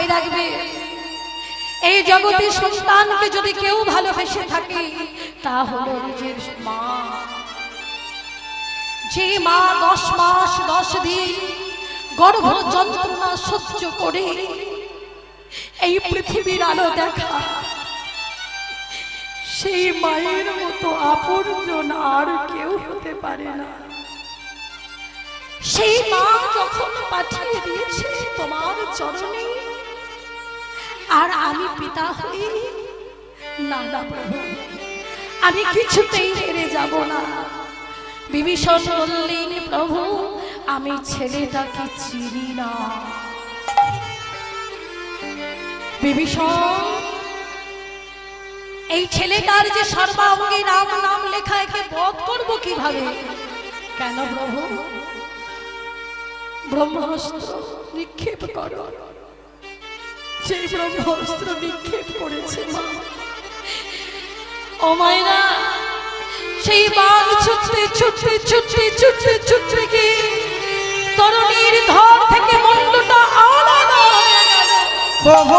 মাথায় রাখবে এই জগতে সন্তানকে যদি কেউ ভালোবেসে থাকে তা হলো নিজের মা। যে মা 10 মাস 10 দিন গর্ভ যন্ত্রণা সহ্য করে এই পৃথিবীর আলো দেখা, সেই মায়ের মতো আপনজন আর কেউ হতে পারে না। সেই মা যখন পাঠিয়ে দিয়েছে তোমার চরণে, আর আমি পিতা হই না না প্রভু, আমি কিছুতেই হেরে যাব না। বিভীষণ বললেন, প্রভু আমি ছেলেটাকে চিনি না। বিভীষণ, এই ছেলেটার যে সর্বাঙ্গে নাম নাম লেখা, একে বধ করব কিভাবে? কেন প্রভু? ব্রহ্মাস্ত্র নিক্ষেপ করো। সেই ব্রহ্মাস্ত্র নিক্ষেপ করেছে মা। ও মায়েরা, সেই বাণ ছুটতে ছুটতে ছুটতে ছুটতে ছুটতে গিয়ে তরুণীর ধর থেকে মুন্ডটা আলাদা হয়ে গেল। প্রভু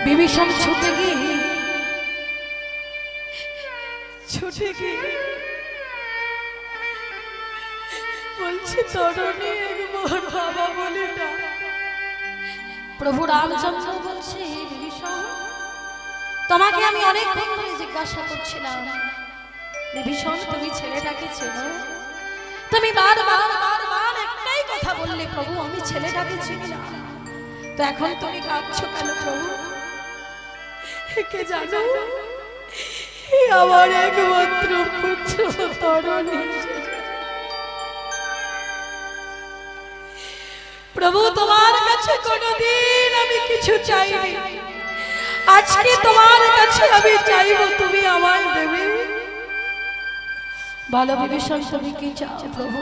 বিভীষণ ছুটে গিয়ে বলছি, তরুণী একবার বাবা বলে না। প্রভু রামচন্দ্র বলছে, বিভীষণ তোমাকে আমি অনেকক্ষণ ধরে জিজ্ঞাসা করছিলাম, বিভীষণ তুমি ছেলেটাকে চেনো? তুমি বারবার বারবার একটাই কথা বললে, প্রভু আমি ছেলেটাকে চিনি না। তো এখন তুমি কাঁদছো কেন প্রভু? কে জানো, আমার একমাত্র পুত্র তরুণী। প্রভু তোমার কাছে কোনদিন আমি কিছু চাইনি, আজকে তোমার কাছে আমি চাইব, তুমি আমায় দেবে। বলো বিভীষণ তুমি কি চাও প্রভু?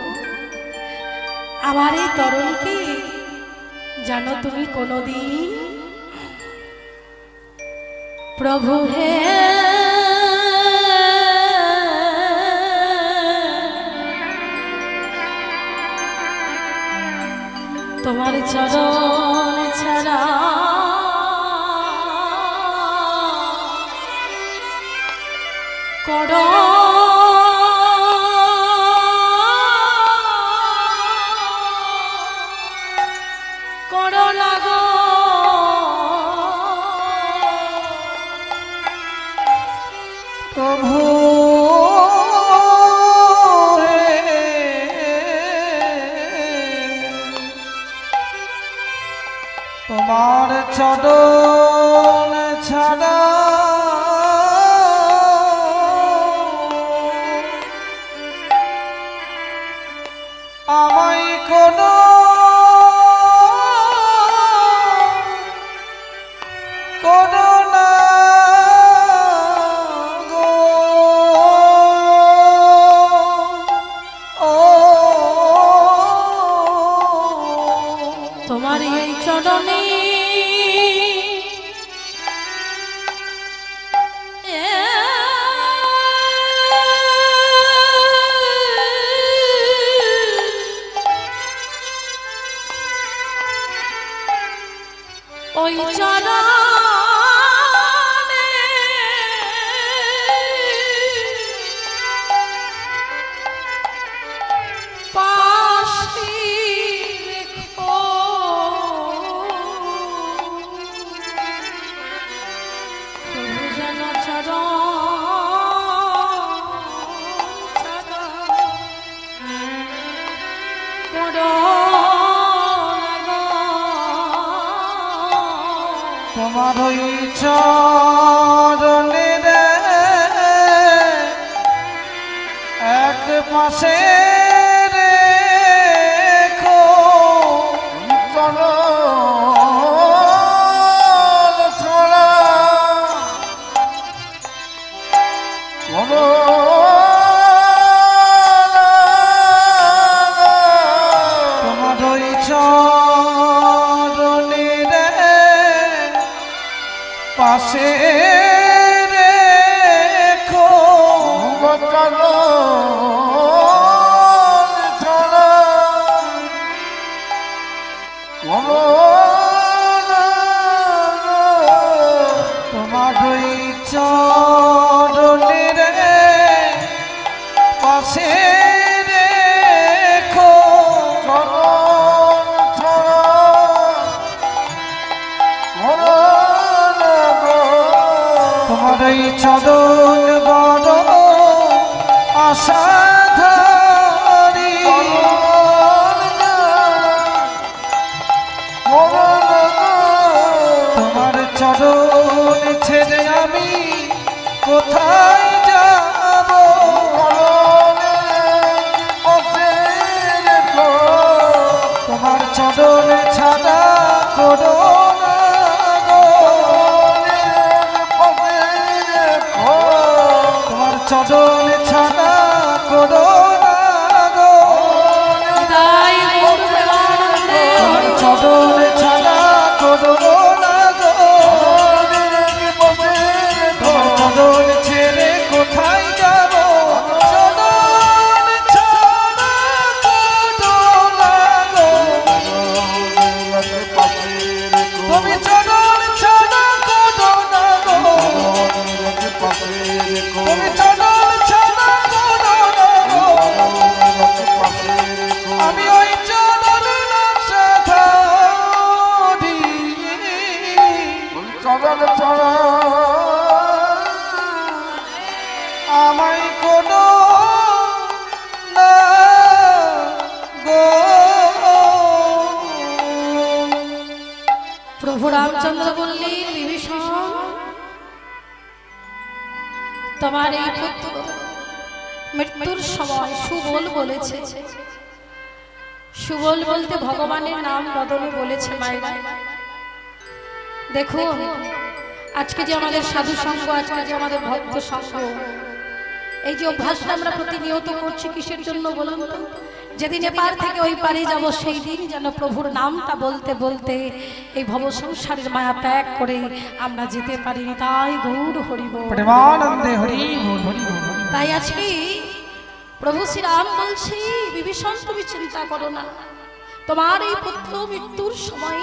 আমার এই তরুণীকে জানো তুমি কোনদিন? প্রভু হে তোমার চরণ ছাড়া করো লাগো প্রভু তোমার চরণ ছাড়া আমায় কোনো তোমার এই চরণে ওই চরণে পাশে রেখো প্রভু যেন তোমার ওই চরণের এক পাশে রেখো চরণ চরণে রে পাশে রেখো তোমার ওই চরণে রে পাশে রেখো তোমার ওই চরণ বড় আশাধারী তোমার চরণ ছেড়ে আমি কোথায় যাব তোমার চরণ ছাড়া করো না গো তোমার চরণ ছাড়া করো না গো তাই গৌর প্রেমানন্দে তোমার চরণ ছাড়া করো না গো তোমার চরণ ছেড়ে কোথায় যাব চরণ ছাড়া করো না গো তুমি চরণ ছাড়া করো না গো তুমি চরণ ছাড়া করো না গো আমি ওই চরণ সাধারি আমায় কোনো না গো প্রভু রামচন্দ্র বললেন বিভীষণ তোমার এই পুত্র মৃত্যুর সময় সুবল বলেছে সুবল বলতে ভগবানের নাম বদলে বলেছে মায়েরা দেখুন আজকে যে আমাদের সাধু সঙ্গ আজকে যে আমাদের ভক্ত সঙ্গ এই যে অভ্যাসটা আমরা প্রতিনিয়ত করছি কিসের জন্য বলুন তো যেদিন এপার থেকে ওই পারে যাব সেই দিন যেন প্রভুর নামটা বলতে বলতে এই ভব সংসারের মায়া ত্যাগ করে আমরা যেতে পারি তাই গৌর হরি বল প্রেমানন্দে হরি বল হরি বল তাই আজকে প্রভু শ্রীরাম বলছি বিভীষণ তুমি চিন্তা করো না তোমার এই পুত্র মৃত্যুর সময়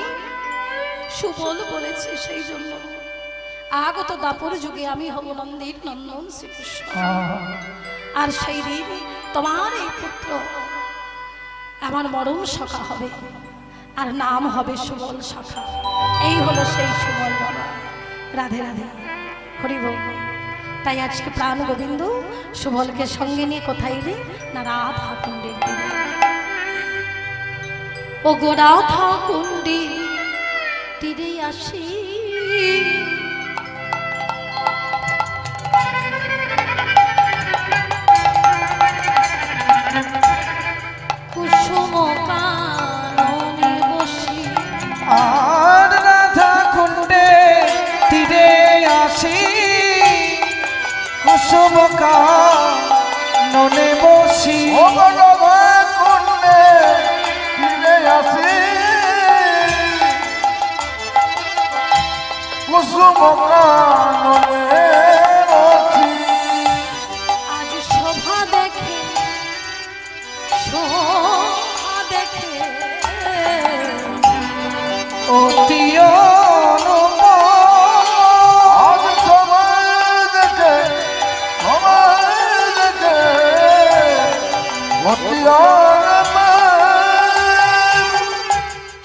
সুবল বলেছে সেই জন্য আগত দাপর যুগে আমি হব নন্দির নন্দন শ্রীকৃষ্ণ আর সেই দিন তোমার এই পুত্র আমার মরম সখা হবে আর নাম হবে সুবল সখা এই হলো সেই সুবল বাবা রাধে রাধে হরি বল তাই আজকে প্রাণ গোবিন্দ সুবলকে সঙ্গে নিয়ে কোথায় এলে না রাধা কুণ্ডের তীরে ও গো রাধা কুণ্ডের তীরে আসি কুসুম কাননে বসি আর রাধা কুণ্ডে তীরে আসি কুসুম কাননে বসি আজ শোভা দেখে শোভা দেখে অতি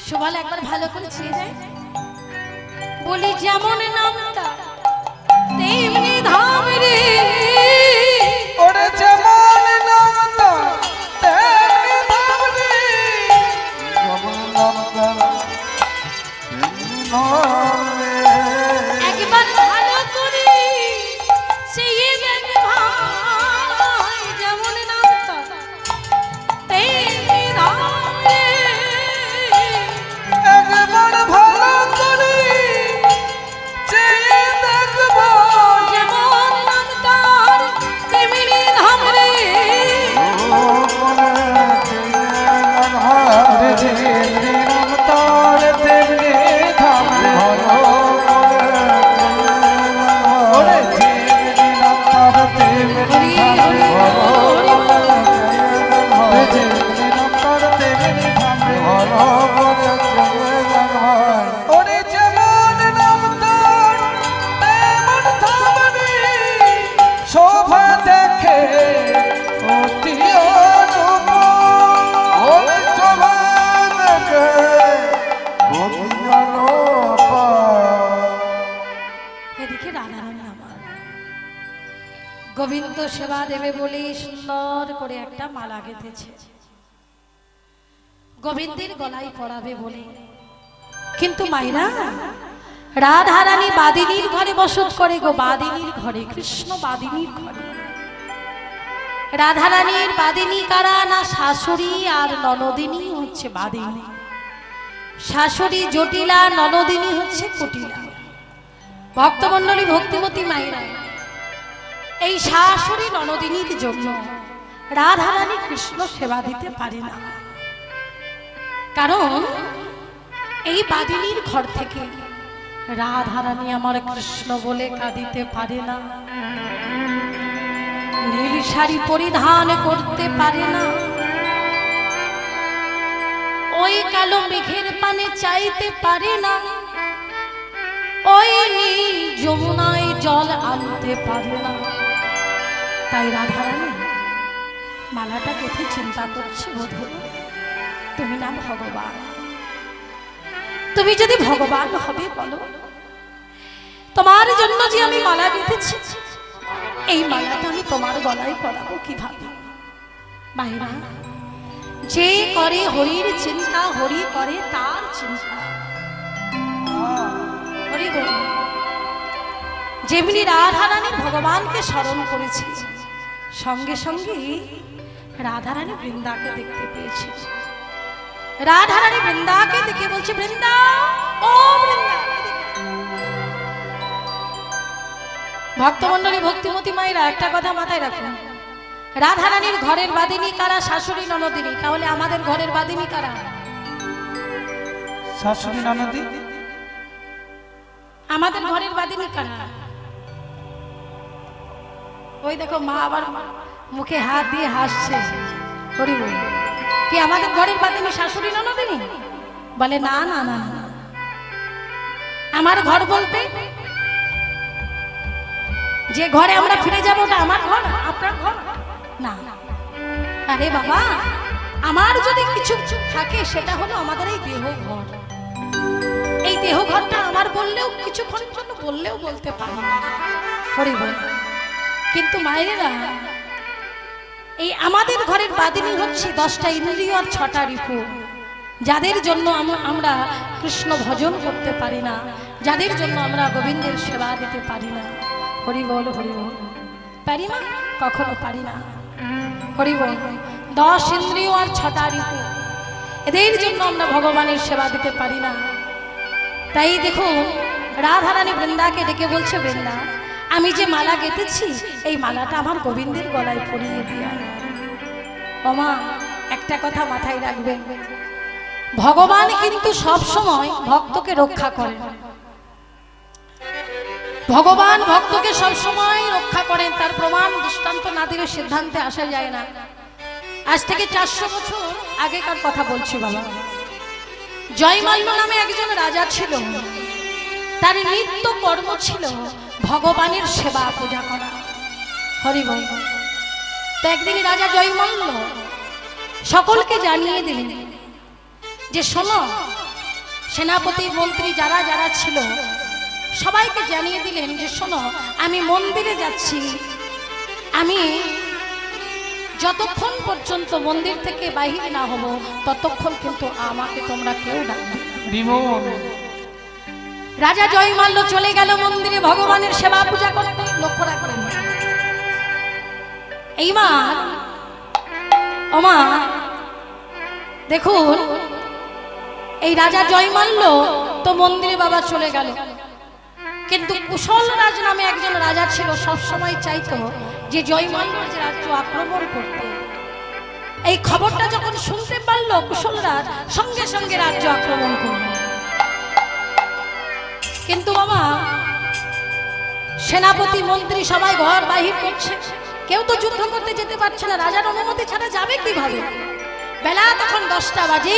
শোভাল একবার ভালো করে ছেড়ে দেয় বলি যেমন নামটা তেমনি ধাম রে ওরে যেমন নামটা তেমনি ধাম রে একবার ভালো করে চেয়ে দেখ ভাই যেমন নামটা তেমনি ধাম রে একবার ভালো করে চেয়ে দেখব যেমন নামটার তেমনি ধাম রে রে গোবিন্দ সেবা দেবে বলে সুন্দর করে একটা মালা গেঁথেছে, গোবিন্দের গলায় পরাবে বলে। কিন্তু মাইরা রাধারানী বাদিনীর ঘরে বসত করে গো, বাদিনীর ঘরে, কৃষ্ণ বাদিনীর ঘরে। রাধারানীর বাদিনী কারা না? শাশুড়ি আর ননদিনী হচ্ছে বাদিনী। শাশুড়ি জটিলা, ননদিনী হচ্ছে কুটিলা। ভক্তমণ্ডলী, ভক্তিমতী মায়েরা, এই শাশুড়ি ননদিনীর জন্য রাধারানী কৃষ্ণ সেবা দিতে পারে না। কারণ এই বাদিনীর ঘর থেকে রাধারানী আমার কৃষ্ণ বলে কাঁদিতে পারে না, নীল শাড়ি পরিধান করতে পারে না, ওই কালো মেঘের পানে চাইতে পারে না, ওই নীল যমুনায় জল আনতে পারে না। তাই রাধারানী মালাটা গেঁথে চিন্তা করছে, বধূ তুমি না ভগবান, তুমি যদি ভগবান হবে বলো, তোমার জন্য যে আমি মালা গেঁথেছি, এই মালাটা আমি তোমার গলায় পরাবো কিভাবে? মায়েরা, যে করে হরির চিন্তা, হরি করে তার চিন্তা। হরি বল। যেমনি রাধারানী ভগবানকে স্মরণ করেছে, সঙ্গে সঙ্গে রাধারানী বৃন্দাকে দেখতে পেয়েছে। রাধারানী বৃন্দাকে দেখে বলছে, বৃন্দা, ও বৃন্দা। ভক্তমণ্ডলী, ভক্তিমতী মায়েরা, একটা কথা মাথায় রাখুন, রাধারানীর ঘরের বাদিনী কারা? শাশুড়ি ননদিনী। তাহলে আমাদের ঘরের বাদিনী কারা? শাশুড়ি ননদি। আমাদের ঘরের বাদিনী কারা? ওই দেখো মা আবার মুখে হাত দিয়ে হাসছে। হরি বল। কি আমাদের ঘরের বাদিনী শাশুড়ি ননদিনী? বলে না না না না, আমার ঘর বলতে যে ঘরে আমরা ফিরে যাবো ওটা আমার ঘর, আপনার ঘর না। আরে বাবা, আমার যদি কিছু থাকে সেটা হলো আমাদের এই দেহ ঘর। এই দেহ ঘরটা আমার বললেও কিছুক্ষণের জন্য বললেও বলতে পারি না। হরি বল। কিন্তু মায়েরা, এই আমাদের ঘরের বাদিনী হচ্ছে 10টা ইন্দ্রিয় আর 6টা রিপু, যাদের জন্য আমরা কৃষ্ণ ভজন করতে পারি না, যাদের জন্য আমরা গোবিন্দের সেবা দিতে পারি না। হরি বল, হরি বল। পারি না, কখনো পারি না। হরি বল। 10 ইন্দ্রিয় আর 6টা রিপু, এদের জন্য আমরা ভগবানের সেবা দিতে পারি না। তাই দেখুন, রাধারানী বৃন্দাকে ডেকে বলছে, বৃন্দা, আমি যে মালা গেঁথেছি, এই মালাটা আমার গোবিন্দের গলায় পরিয়ে দিয়া। ওমা, একটা কথা মাথায় রাখবেন, ভগবান কিন্তু সব সময় ভক্তকে রক্ষা করেন। ভগবান ভক্তকে সব সময় রক্ষা করেন, তার প্রমাণ দৃষ্টান্ত না দিলে সিদ্ধান্তে আসা যায় না। আজ থেকে 400 বছর আগেকার কথা বলছি বাবা। জয়মাল্য নামে একজন রাজা ছিল, তার নিত্য কর্ম ছিল ভগবানের সেবা পূজা করা। হরি বল। তো একদিন রাজা জয়মাল্য সকলকে জানিয়ে দিলেন যে শোনো, সেনাপতি মন্ত্রী যারা যারা ছিল সবাইকে জানিয়ে দিলেন যে শোনো, আমি মন্দিরে যাচ্ছি, আমি যতক্ষণ পর্যন্ত মন্দির থেকে বাহির না হব ততক্ষণ কিন্তু আমাকে তোমরা কেউ ডাকবে। রাজা জয়মাল্য চলে গেল মন্দিরে ভগবানের সেবা পূজা করতে। লক্ষ্য রাখবেন, এইবার ওমা দেখুন, এই রাজা জয়মাল্য তো মন্দিরে বাবা চলে গেল, কিন্তু কুশল রাজ নামে একজন রাজা ছিল, সব সময় চাইতো যে জয়মাল্যর যে রাজ্য আক্রমণ করতে। এই খবরটা যখন শুনতে পারল কুশল রাজ, সঙ্গে সঙ্গে রাজ্য আক্রমণ করল। কিন্তু বাবা, সেনাপতি মন্ত্রী সবাই ঘর বাহির করছে, কেউ তো যুদ্ধ করতে যেতে পারছে না, রাজার অনুমতি ছাড়া যাবে কিভাবে? বেলা তখন 10টা বাজে,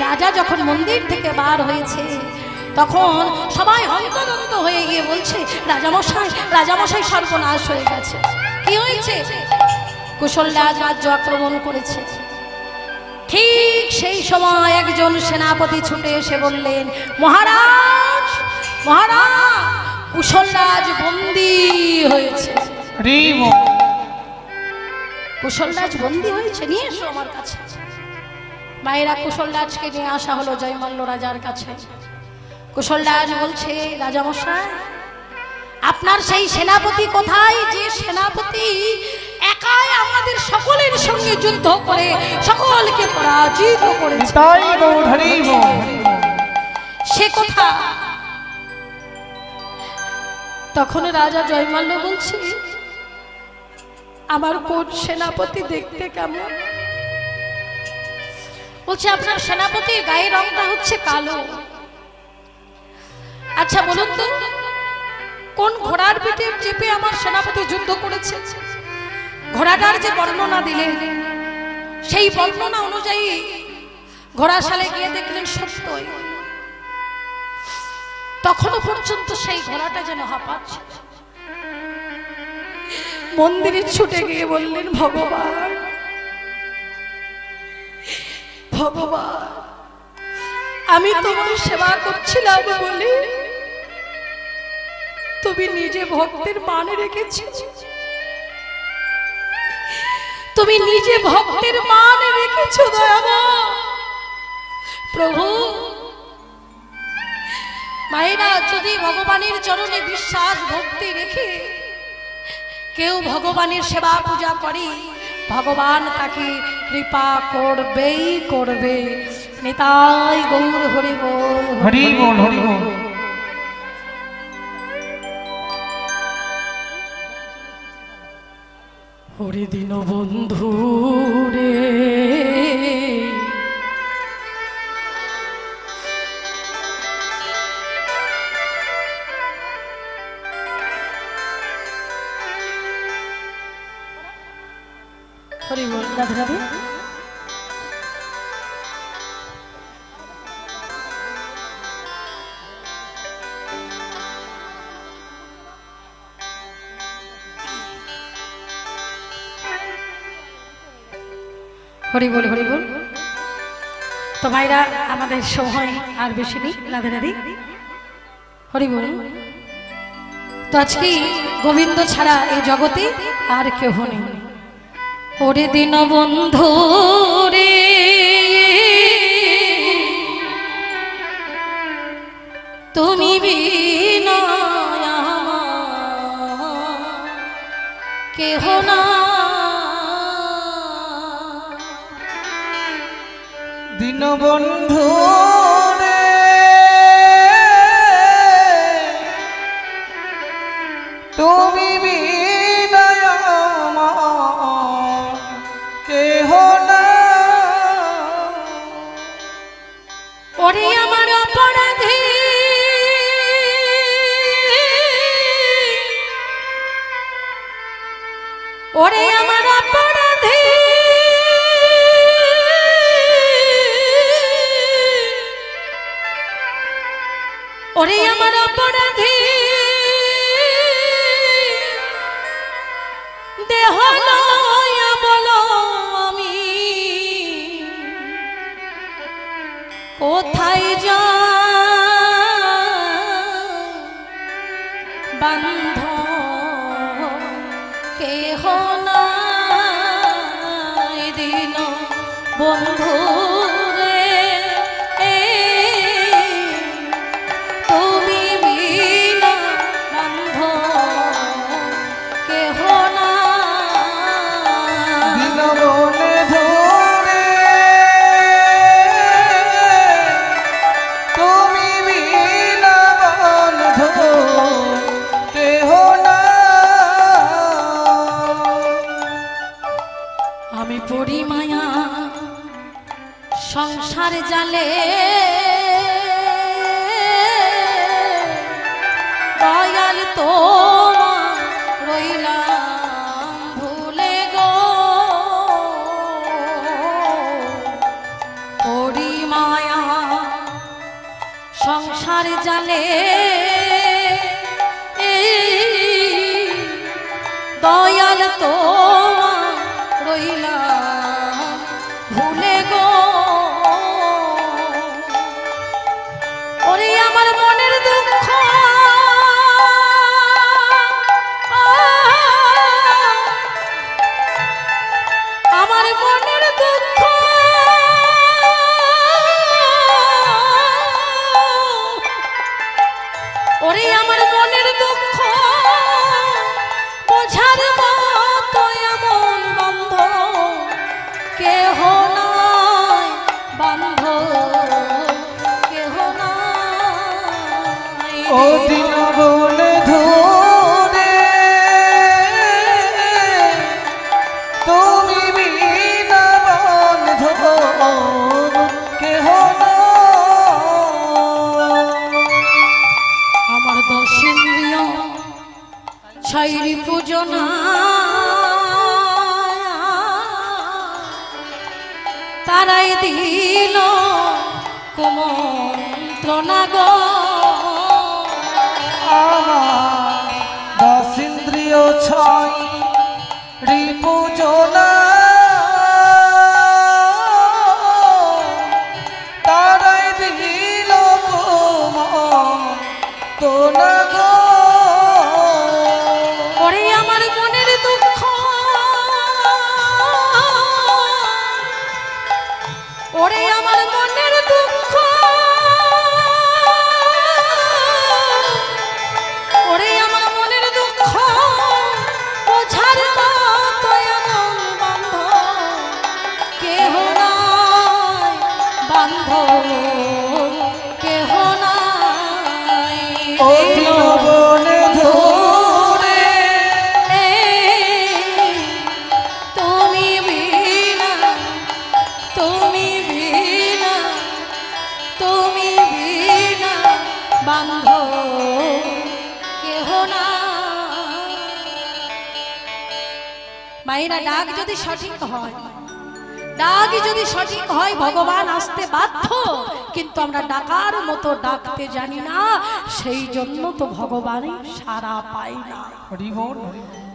রাজা যখন মন্দির থেকে বার হয়েছে তখন সবাই হন্তদন্ত হয়ে গিয়ে বলছে, রাজামশাই, রাজামশাই, সর্বনাশ হয়ে গেছে। কি হয়েছে? কুশল রাজ রাজ্য আক্রমণ করেছে। ঠিক সেই সময় একজন সেনাপতি ছুটে এসে বললেন, মহারাজ, মহারাজ, কুশল রাজ বন্দী হয়েছে। কুশলরাজ বন্দী হয়েছে, নিয়ে এসো আমার কাছে। মায়েরা কুশলরাজকে নিয়ে আসা হলো জয়মাল্য রাজার কাছে। কুশলরাজ বলছে, রাজামশাই আপনার সেই সেনাপতি কোথায়, যে সেনাপতি একাই আমাদের সকলের সঙ্গে যুদ্ধ করে সকলকে পরাজিত করেছে, তাই গৌর হরি বল। সে কথা? তখন রাজা জয়মাল্য বলছে, আমার কোন সেনাপতি দেখতে কেমন? বলছে আপনার সেনাপতির গায়ের রংটা হচ্ছে কালো। আচ্ছা বলুন তো, কোন ঘোড়ার পিঠে চেপে আমার সেনাপতি যুদ্ধ করেছে? ঘোড়াটার যে বর্ণনা দিলেন, সেই বর্ণনা অনুযায়ী ঘোড়াশালে গিয়ে দেখলেন সত্যই তখনও পর্যন্ত সেই ঘোড়াটা যেন হাঁপাচ্ছে। মন্দিরে ছুটে গিয়ে বললেন, ভগবান ভগবান, আমি তোমার সেবা করছিলাম বলে তুমি নিজে ভক্তের মান রেখেছো, তুমি নিজে ভক্তের মান রেখেছো দয়াময় প্রভু। মায়েরা, যদি ভগবানের চরণে বিশ্বাস ভক্তি রেখে কেউ ভগবানের সেবা পূজা করে, ভগবান তাকে কৃপা করবেই করবে। নিতাই গৌর হরি বল, হরি বল, হরি বল। হরি দিন বন্ধু রে, হরি বল। রাধে রাধে। হরি বল, হরি বল। তো ভাইরা, আমাদের সময় আর বেশি নেই। রাধে রাধে, হরি বল। তো আজকে গোবিন্দ ছাড়া এই জগতে আর কেউ নেই। ওরে দিন বন্ধু রে, তুমি বিনা কেহ না। দিন বন্ধু রে, তুমি বিনা আমার কেহ না। ওরে আমার অপরাধী, ওরে আমার অপরাধী, ওরে আমার অপরাধী, দেহ লয়া বলো আমি কোথায় যা বান্ধ কেহ নাই। দিন বন্ধু রে, তুমি বিনা বান্ধ কেহ না। দিন বন্ধু রে, তুমি বিনা বন্ধু কেহ না। আমি পড়ি মায়া সংসার জালে, দয়াল তোমার রইলাম ভুলে গো। পড়ি মায়া সংসার জালে, দয়াল তোমার রইলাম ভুলে গো। ওরে আমার মনের দুঃখ, ওরে আমার মনের দুঃখ বোঝার মতো এমন বন্ধ কেহ নাই, বন্ধ কেহ নাই। ও দিন বনে ধরে তুমি বিনা বন্ধ কেহ না। আমার দশেন্দ্রিয় ছাইরি পূজনা তারাই দিল কুমন্ত্রণা গো। আমার দশেন্দ্রিয় ছাই রিপুজনা তারাই দিল তোনা গো। ওরে আমার মনের দুঃখ ওরে আমার মনের দুঃখ ওরে আমার মনের দুঃখ বোঝার মতো এমন বন্ধ কেহ নাই, বন্ধ কেহ নাই। ও দিন বনে ধরে তুমি বিনা, তুমি বিনা, তুমি বিনা বন্ধ কেহ না। মায়েরা ডাক যদি সঠিক হয়, ডাক যদি সঠিক হয় ভগবান আসতে বাধ্য, কিন্তু আমরা ডাকার মতো ডাকতে জানি না, সেই জন্য তো ভগবানই সারা পাই না।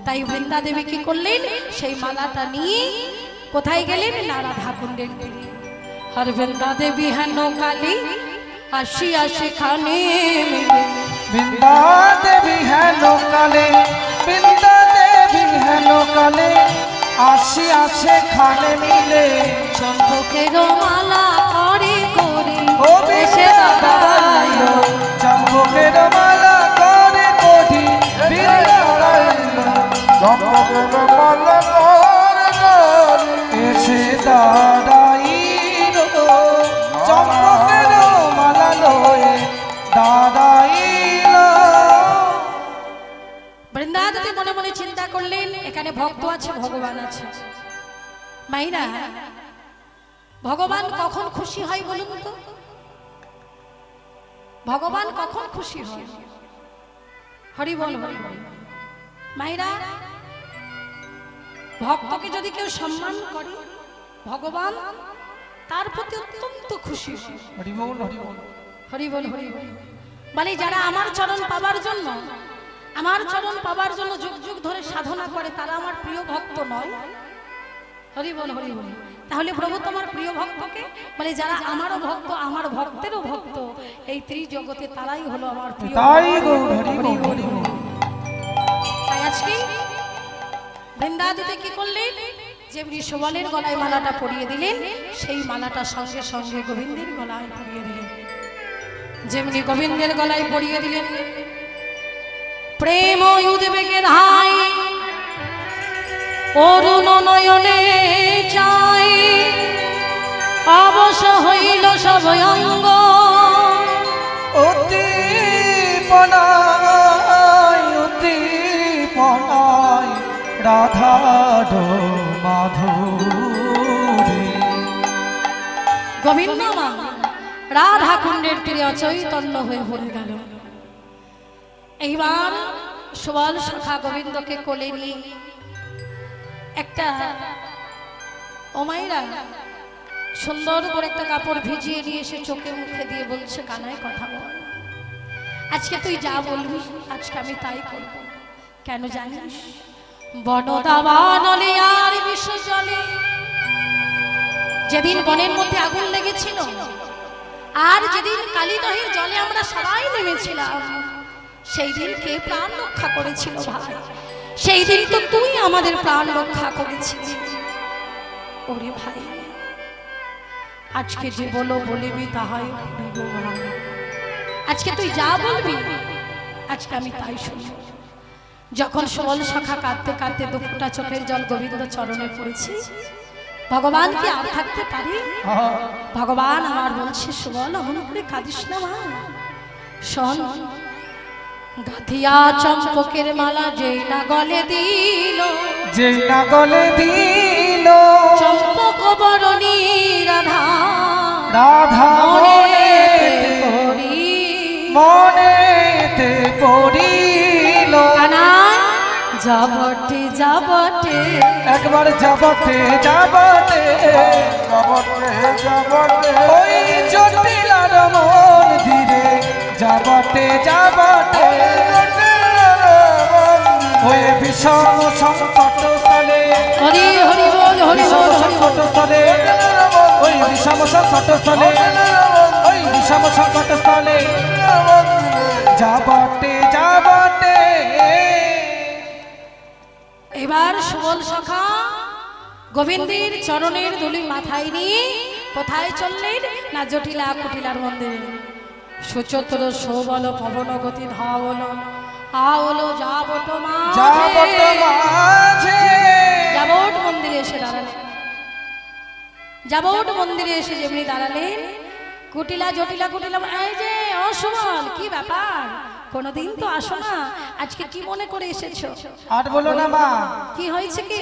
তাই বৃন্দা দেবী কি করলেন, সেই মালাটা নিয়ে কোথায় গেলেন না রাধা কুণ্ডের তীরে। আর বৃন্দা দেবী হেন কালী আসিয়া সেখানে বৃন্দা দেবী হেন কালে, বৃন্দা দেবী হেন কালে আসিয়া সেখানে মিলে চম্পকের মালা করে করে ও এসে দাঁড়াইল। চম্পকের মালা করে কোটি চম্পকের মালা করে এসে দাঁড়াইল, চম্পকের মালা লয়ে দাঁড়াইল। বৃন্দাবতী মনে মনে চিন্তা করলেন এখানে ভক্ত আছে, ভগবান আছে। মাইরা ভগবান কখন খুশি হয় বলুন তো? ভগবান কখন খুশি হয়? হরি বল, হরি বল। মাইরা ভক্তকে যদি কেউ সম্মান করে ভগবান তার প্রতি অত্যন্ত খুশি হয়। হরি বল, হরি বল, হরি বল, হরি বল। মানে যারা আমার চরণ পাবার জন্য, আমার চরণ পাবার জন্য যুগ যুগ ধরে সাধনা করে তারা আমার প্রিয় ভক্ত নয়। হরি বল, হরি বল। তাহলে প্রভু তোমার প্রিয় ভক্তকে, মানে যারা আমারও ভক্ত, আমার ভক্তেরও ভক্ত, এই ত্রিজগতে তারাই হলো আমার প্রিয়। তাই গো হরি বল, হরি বল। তাই আজকে বৃন্দাবতীতে কি করলেন, যে বৃষবলের গলায় মালাটা পরিয়ে দিলেন, সেই মালাটা সঙ্গে সঙ্গে গোবিন্দের গলায় পরিয়ে দিলেন। যেমনি গোবিন্দের গলায় পরিয়ে দিলেন, প্রেম উদ্বেগে ধাই অরুণ নয়নে চাই, অবশ হইল সব অঙ্গ উদ্দীপনায় উদ্দীপনায় রাধার মাধুরী। গোবিন্দ মা রাধা কুণ্ডের তীরে অচৈতন্য হয়ে ভরে গেল। এইবার সুবল সখা গোবিন্দকে কোলে নিয়ে একটা ওমাইরা সুন্দর করে একটা কাপড় ভিজিয়ে নিয়ে এসে চোখে মুখে দিয়ে বলছে, কানায় কথা বল, আজকে তুই যা বলবি আজকে আমি তাই করব। কেন জানিস, বনদাবানলে আর বিশ্ব জলে, যেদিন বনের মধ্যে আগুন লেগেছিল আর যেদিন কালীদহের জলে আমরা সবাই নেমেছিলাম, সেই দিন কে প্রাণ রক্ষা করেছিল ভাই? সেই দিন তো তুই আমাদের প্রাণ রক্ষা করেছিলি। ওরে ভাই, আজকে যে বলো বলিবি তাহাই করিব ভাই। আজকে তুই যা বলবি আজকে আমি তাই শুনব। যখন সুবল সখা কাঁদতে কাঁদতে দুঃখটা চোখের জল গোবিন্দ চরণে পড়েছি, ভগবান কি আর থাকতে পারি? ভগবান আমার বলছে, সুবল অমন করে কাঁদিস না মা, শোন গাথিয়া চম্পকের মালা যেই না গলে দিল, যেই না গলে দিল চম্পক বরণী রাধা, রাধা মনেতে পড়িল, কানাই যাবটে যাবটে, একবার যাবটে যাবটে যাবটে যাবটে, ওই জটিলার মন ধীরে যাবটে যাবটে, ওই বিষম সংকট স্থলে, হরি হরি বল হরি বল সংকট স্থলে, ওই বিষম সংকট স্থলে, ওই বিষম সংকট স্থলে যাবটে যাবটে। এবার সুবল সখা গোবিন্দের চরণের ধুলি মাথায় নিয়ে কোথায় চললেন না জটিলা কুটিলার মন্দিরে। সুচতুর সৌবল পবন গতি ধাওলো আওলো যাবট মাঝে, যাবট মন্দিরে এসে দাঁড়ালেন। যাবট মন্দিরে এসে যেমনি দাঁড়ালেন, কুটিলা জটিলা কুটিলা, এই যে ও সুবল, কি ব্যাপার? কোনদিন তো আসো না, আজকে কি মনে করে এসেছো? আর বলো না মা, কি হয়েছে কি?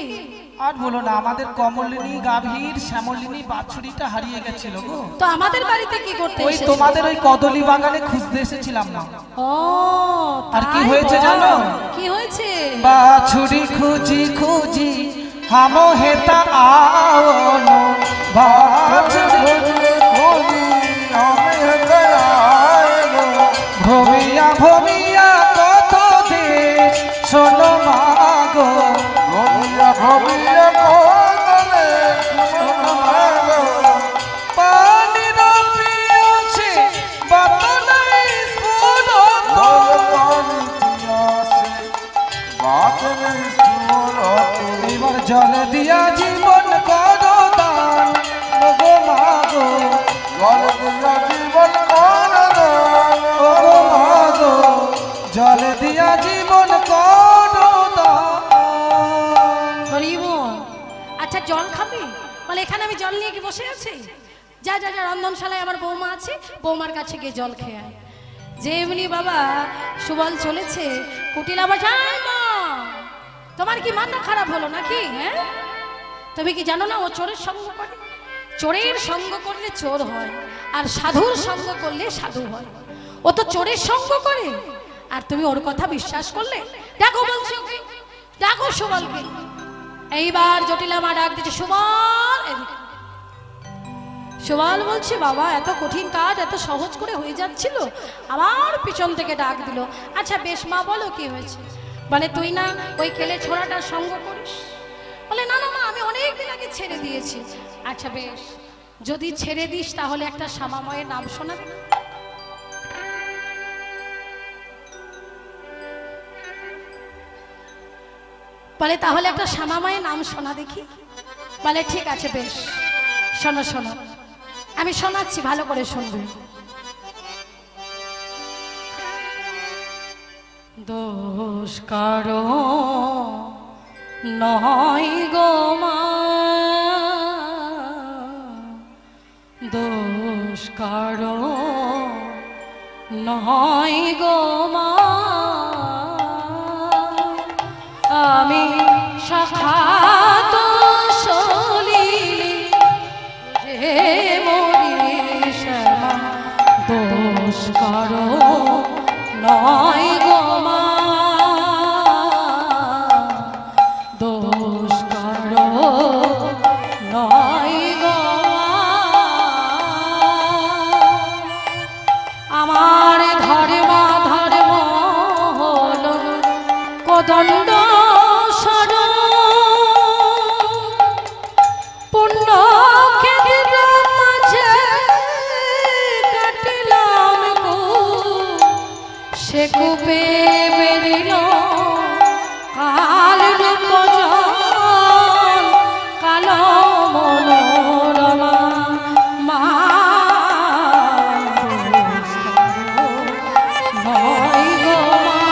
আর বলো না, আমাদের কমলিনী গাভীর শ্যামলিনী বাছুরিটা হারিয়ে গেছিল গো। তো আমাদের বাড়িতে কি করতে ওই এসেছো? তোমাদের ওই কদলি বাগানে খুঁজতে এসেছিলাম না। ও আর কি তাই হয়েছে বল। জানো? কি হয়েছে? বাছুরি খুঁজি খুঁজি হামো হেতা আওনো, বাছুরি খুঁজি হামো হেতা আওনো, ভবিয়া ভবিয়া কত দেশ শোনো মাগো, ভবিয়া ভবিয়া কত দেশ শোনো মাগো, পানির পিয়াসে বাতলাই স্ফুরত, পানি পিয়াসে বাতলাই স্ফুরত, এবার জল দিয়া জীবন করো দান গো মাগো, জল দিয়া জীবন করো দান গো মাগো, জল দিয়া জীবন করো দান। হরি বল। আচ্ছা জল খাবি? বলে এখানে আমি জল নিয়ে কি বসে আছি? যা যা যা, রন্ধনশালায় আমার বৌমা আছে, বৌমার কাছে গিয়ে জল খেয়ে আয়। যেমনি বাবা সুবল চলেছে, কুটিলা বাজায়, মা তোমার কি মাথা খারাপ হলো নাকি? হ্যাঁ, তুমি কি জানো না ও চোরের সঙ্গ করে? চোরের সঙ্গ করলে চোর হয়, আর সাধুর সঙ্গ করলে সাধু হয়। ও তো চোরের সঙ্গ করে, আর তুমি ওর কথা বিশ্বাস করলে? দেখো বলছি ওকে, দেখো সুবলকে। এইবার জটিলা মা ডাক দিচ্ছে, সুবল এদিকে। সুবল বলছে, বাবা এত কঠিন কাজ এত সহজ করে হয়ে যাচ্ছিল, আমার পিছন থেকে ডাক দিল। আচ্ছা বেশ মা, বলো কি হয়েছে? বলে তুই না ওই কেলে ছোড়াটার সঙ্গ করিস? বলে না না মা, আমি অনেক দিন আগে ছেড়ে দিয়েছি। আচ্ছা বেশ, যদি ছেড়ে দিস তাহলে একটা শ্যামাময়ের নাম শোনাবি? বলে তাহলে একটা শ্যামাময়ের নাম শোনা দেখি। বলে ঠিক আছে বেশ, শোনো শোনো, আমি শোনাচ্ছি, ভালো করে শুনবে। দোষ কারো নয় গো মা, দোষ কারো নয় গো মা, আমি সাক্ষাৎ সলিলে হে মরি শ্যামা, দোষ কারো নয় গো মা, দোষ কারো নয় গো মা, আমার ধর্ম ধর্ম হলো কোদণ্ড সর, পুণ্য ক্ষেত্র মাঝে কাটিলাম গো, সে কূপে বেরিল কাল রূপ জল, কালো মনোরমা মা, নয় গো মা।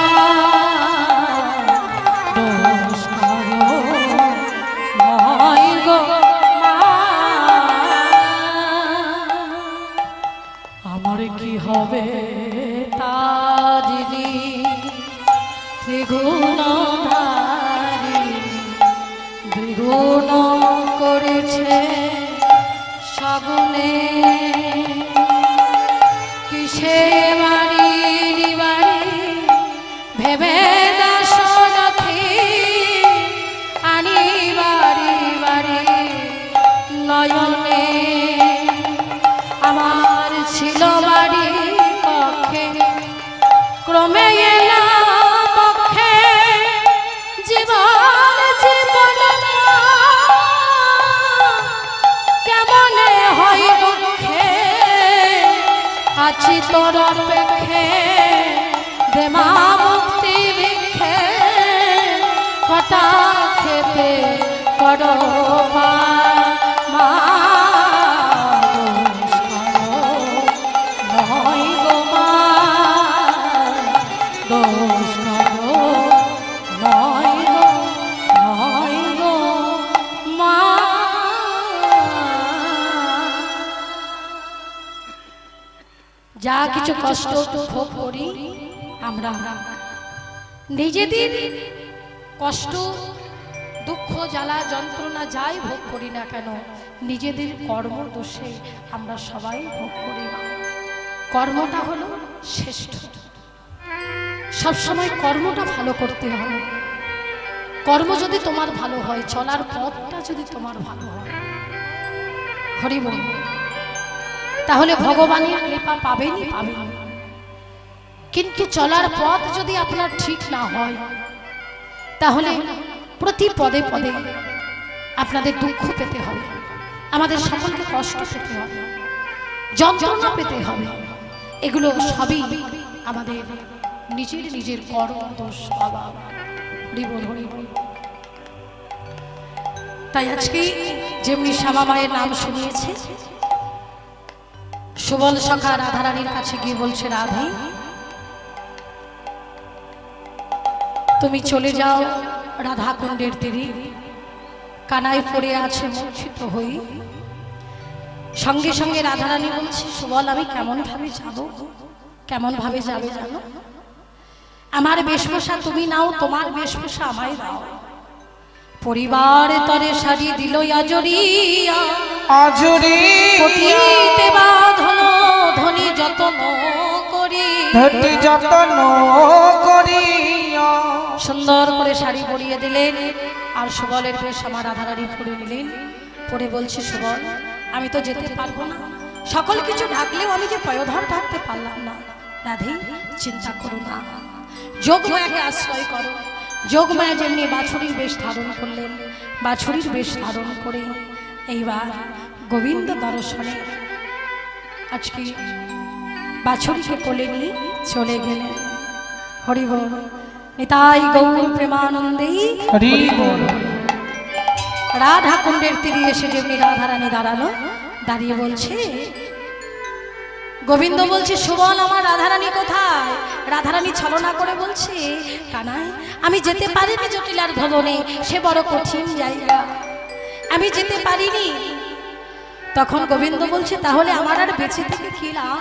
তবে তারি ত্রিগুণধারী দ্বিগুণ করেছে সগুণে কিসে বাড়ি বাড়ি ভেবে দাসরথী আনি বাড়ি বাড়ি নয়নে আমার ছিল বাড়ি পক্ষে ক্রমে এলা পক্ষে জীবন জীবন কেমনে হয় দুঃখে আছি তোর অপেক্ষে দেমা মুক্তি ভিক্ষে কটা খেতে করো মা নয় গো মা দোষ নয় গো মা। যা কিছু কষ্ট ভোগ করি আমরা নিজেদের কষ্ট দুঃখ জ্বালা যন্ত্রণা যাই ভোগ করি না কেন নিজেদের কর্ম দোষে আমরা সবাই ভোগ করি। কর্মটা হলো শ্রেষ্ঠ, সবসময় কর্মটা ভালো করতে হবে। কর্ম যদি তোমার ভালো হয়, চলার পথটা যদি তোমার ভালো হয়, হরি বল, তাহলে ভগবানের কৃপা পাবেনই পাবেন। কিন্তু চলার পথ যদি আপনার ঠিক না হয় তাহলে প্রতি পদে পদে আপনাদের দুঃখ পেতে হবে, আমাদের সকলকে কষ্ট পেতে হবে, যন্ত্রণা পেতে হবে। এগুলো সবই আমাদের নিজের নিজের কর্ম দোষ। বাবা হরি বল হরি বল। তাই আজকে যেমনি শ্যামা মায়ের নাম শুনিয়েছে, সুবল সখা রাধারানীর কাছে গিয়ে বলছে, রাধে তুমি চলে যাও রাধা কুণ্ডের তীরে, কানাই পড়ে আছে মূর্ছিত হই। সঙ্গে সঙ্গে রাধারানী বলছে, সুবল আমি কেমন ভাবে যাব, কেমন ভাবে যাবে জানো? আমার বেশভূষা তুমি নাও, তোমার বেশভূষা আমায় দাও। পরিবার তরে শাড়ি দিল আজরিয়া, কোটিতে বাঁধল ধনী যতন করি, সুন্দর করে শাড়ি পরিয়ে দিলেন। আর সুবলের বেশ আমার রাধারানী পরে নিলেন। পরে বলছে, সুবল আমি তো যেতে পারবো না, সকল কিছু ঢাকলেও আমি যে পয়োধর ঢাকতে পারলাম না। রাধে চিন্তা করো না, যোগমায়াকে আশ্রয় করো। যোগমায়া যেমনি বাছুরির বেশ ধারণ করলেন, বাছুরির বেশ ধারণ করে এইবার গোবিন্দ দর্শনে আজকে বাছুরিকে কোলে নিয়ে চলে গেলেন। হরি বল, নিতাই গৌর প্রেমানন্দে হরি বল। রাধা কুণ্ডের তীরে এসে যেমনি রাধারানী দাঁড়ালো, দাঁড়িয়ে বলছে, গোবিন্দ বলছে, সুবল আমার রাধারানী কোথায়? রাধারানী ছলনা করে বলছে, কানাই আমি যেতে পারিনি জটিলার ভবনে, সে বড় কঠিন জায়গা, আমি যেতে পারিনি। তখন গোবিন্দ বলছে, তাহলে আমার আর বেঁচে থেকে কি লাভ?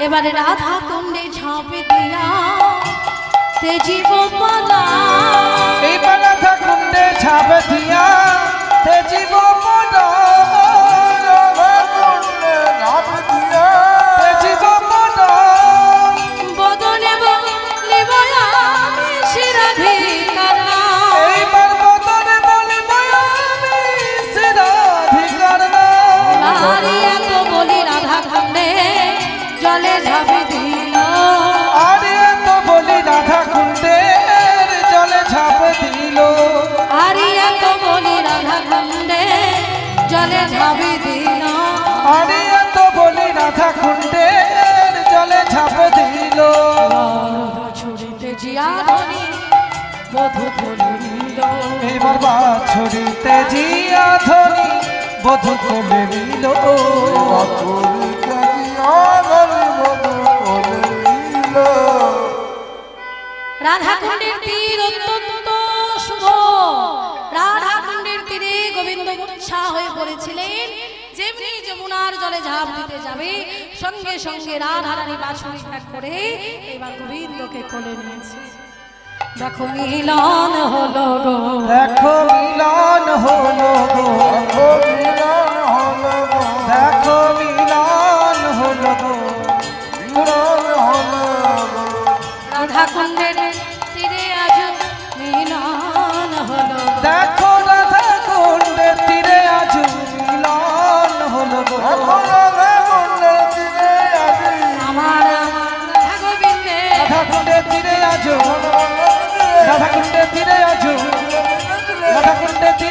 এবারে রাধা কুণ্ডে ঝাঁপে দিয়া তেজিব পালা, এবার রাধা কুণ্ডে ঝাঁপে দিয়া তেজিব পালা, বদনে বলিব আমি শিরাধিকার নাম, এইবার বদনে বলিব আমি শিরাধিকার নাম। আরিয়া তো বলি রাধা কুণ্ডে জলে ঝাঁপে দিল, আরিয়া তো বলি রাধা কুণ্ডের জলে ঝাঁপে দিল, আরিয়া তো বলি রাধা কুণ্ডে জলে ঝাঁপে দিল, আরিয়া তো বলি রাধা কুণ্ডের জলে ঝাঁপে দিল। ছুরিতে জিয়া ধরি বধূ কোলে নিল, এবার বাছুরিতে জিয়া ধরি বধূ কোলে নিল, রাধা কুণ্ডের তীর অত্যন্ত শুভ। রাধা কুণ্ডের তীরে গোবিন্দ মূর্ছা হয়ে পড়েছিলেন। যেমনি যমুনার জলে ঝাঁপ দিতে যাবে সঙ্গে সঙ্গে রাধারানী বাঁশরি ত্যাগ করে এবার গোবিন্দকে কোলে নিয়েছে। দেখো মিলন হলো গো, দেখো মিলন হলো গো, দেখো মিলন হলো গো, দেখো মিলন হলো গো, মিলন হলো গো। রাধা কুণ্ডের তীরে আজ মিলন হলো, দেখো রাধা কুণ্ডের তীরে আজ মিলন হলো গো, দেখো রাধা কুণ্ডের তীরে আজ আমার রাধা গোবিন্দে, রাধা কুণ্ডের তীরে আজ, রাধা কুণ্ডের তীরে আজ, রাধা কুণ্ডের তীরে